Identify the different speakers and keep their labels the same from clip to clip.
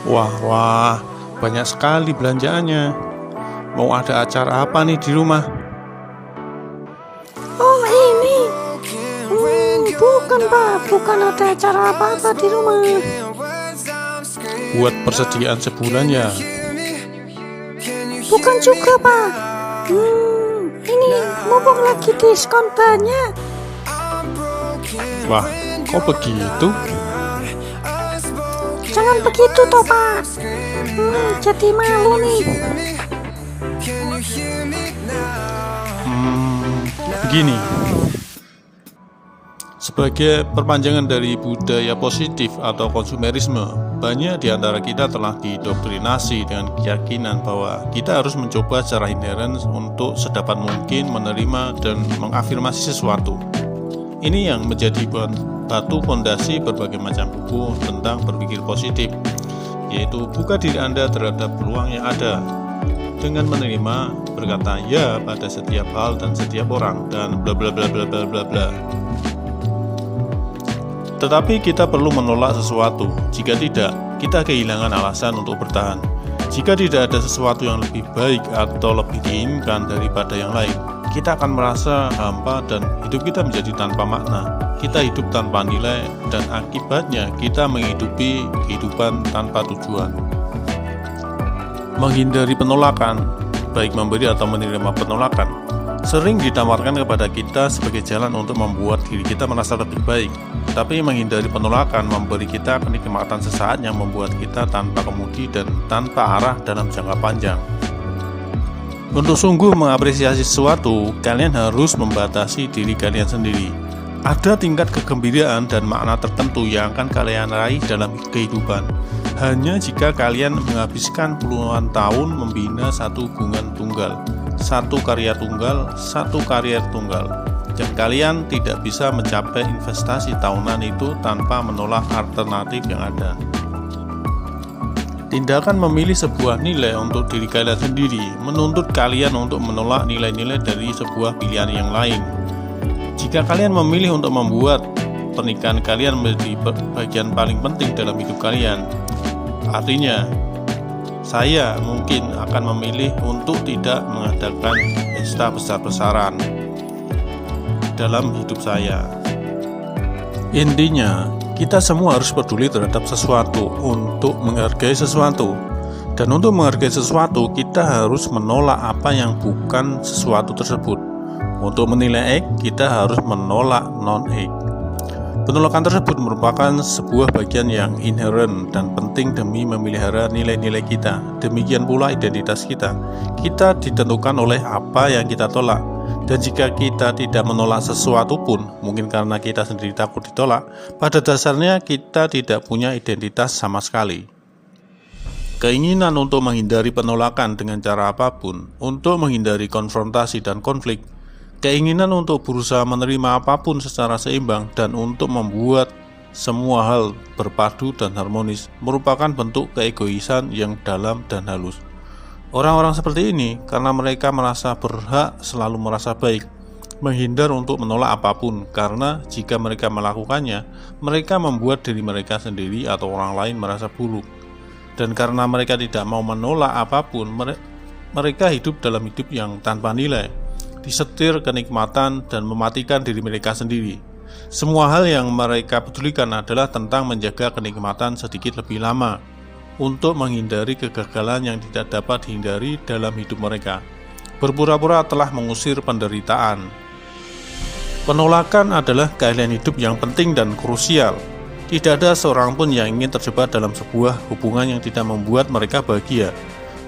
Speaker 1: Wah, banyak sekali belanjaannya. Mau ada acara apa nih di rumah?
Speaker 2: Oh ini, bukan Pak, bukan ada acara apa-apa di rumah.
Speaker 1: Buat persediaan sebulan ya?
Speaker 2: Bukan juga Pak. Ini mumpung lagi diskon banyak.
Speaker 1: Wah, kok begitu?
Speaker 2: Jangan begitu toh Pak. Jadi malu nih.
Speaker 1: Begini. Sebagai perpanjangan dari budaya positif atau konsumerisme, banyak di antara kita telah didoktrinasi dengan keyakinan bahwa kita harus mencoba secara inheren untuk sedapat mungkin menerima dan mengafirmasi sesuatu. Ini yang menjadi batu fondasi berbagai macam buku tentang berpikir positif, yaitu buka diri Anda terhadap peluang yang ada dengan menerima, berkata ya pada setiap hal dan setiap orang, dan bla bla bla bla bla bla bla. Tetapi kita perlu menolak sesuatu. Jika tidak, kita kehilangan alasan untuk bertahan. Jika tidak ada sesuatu yang lebih baik atau lebih diinginkan daripada yang lain, kita akan merasa hampa dan hidup kita menjadi tanpa makna. Kita hidup tanpa nilai dan akibatnya kita menghidupi kehidupan tanpa tujuan. Menghindari penolakan, baik memberi atau menerima penolakan, sering ditawarkan kepada kita sebagai jalan untuk membuat diri kita merasa lebih baik. Tapi menghindari penolakan memberi kita kenikmatan sesaat yang membuat kita tanpa kemudi dan tanpa arah dalam jangka panjang. Untuk sungguh mengapresiasi sesuatu, kalian harus membatasi diri kalian sendiri. Ada tingkat kegembiraan dan makna tertentu yang akan kalian raih dalam kehidupan hanya jika kalian menghabiskan puluhan tahun membina satu hubungan tunggal, satu karya tunggal, dan kalian tidak bisa mencapai investasi tahunan itu tanpa menolak alternatif yang ada. Tindakan memilih sebuah nilai untuk diri kalian sendiri menuntut kalian untuk menolak nilai-nilai dari sebuah pilihan yang lain. Jika kalian memilih untuk membuat pernikahan kalian menjadi bagian paling penting dalam hidup kalian, artinya saya mungkin akan memilih untuk tidak mengadakan pesta besar-besaran dalam hidup saya. Intinya, kita semua harus peduli terhadap sesuatu untuk menghargai sesuatu. Dan untuk menghargai sesuatu, kita harus menolak apa yang bukan sesuatu tersebut. Untuk menilai X, kita harus menolak non-X. Penolakan tersebut merupakan sebuah bagian yang inheren dan penting demi memelihara nilai-nilai kita. Demikian pula identitas kita. Kita ditentukan oleh apa yang kita tolak. Dan jika kita tidak menolak sesuatu pun, mungkin karena kita sendiri takut ditolak, pada dasarnya kita tidak punya identitas sama sekali. Keinginan untuk menghindari penolakan dengan cara apapun, untuk menghindari konfrontasi dan konflik, keinginan untuk berusaha menerima apapun secara seimbang dan untuk membuat semua hal berpadu dan harmonis merupakan bentuk keegoisan yang dalam dan halus. Orang-orang seperti ini karena mereka merasa berhak selalu merasa baik, menghindar untuk menolak apapun karena jika mereka melakukannya, mereka membuat diri mereka sendiri atau orang lain merasa buruk. Dan karena mereka tidak mau menolak apapun, mereka hidup dalam hidup yang tanpa nilai, disetir kenikmatan dan mematikan diri mereka sendiri. Semua hal yang mereka pedulikan adalah tentang menjaga kenikmatan sedikit lebih lama untuk menghindari kegagalan yang tidak dapat dihindari dalam hidup mereka. Berpura-pura telah mengusir penderitaan. Penolakan adalah keahlian hidup yang penting dan krusial. Tidak ada seorang pun yang ingin terjebak dalam sebuah hubungan yang tidak membuat mereka bahagia.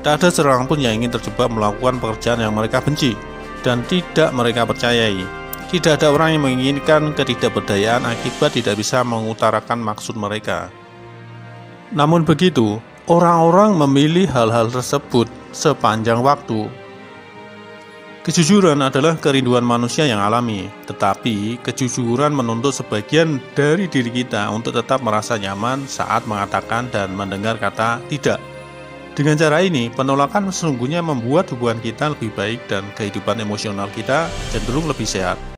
Speaker 1: Tak ada seorang pun yang ingin terjebak melakukan pekerjaan yang mereka benci dan tidak mereka percayai. Tidak ada orang yang menginginkan ketidakberdayaan akibat tidak bisa mengutarakan maksud mereka. Namun begitu, orang-orang memilih hal-hal tersebut sepanjang waktu. Kejujuran adalah kerinduan manusia yang alami, tetapi kejujuran menuntut sebagian dari diri kita untuk tetap merasa nyaman saat mengatakan dan mendengar kata tidak. Dengan cara ini, penolakan sesungguhnya membuat hubungan kita lebih baik dan kehidupan emosional kita cenderung lebih sehat.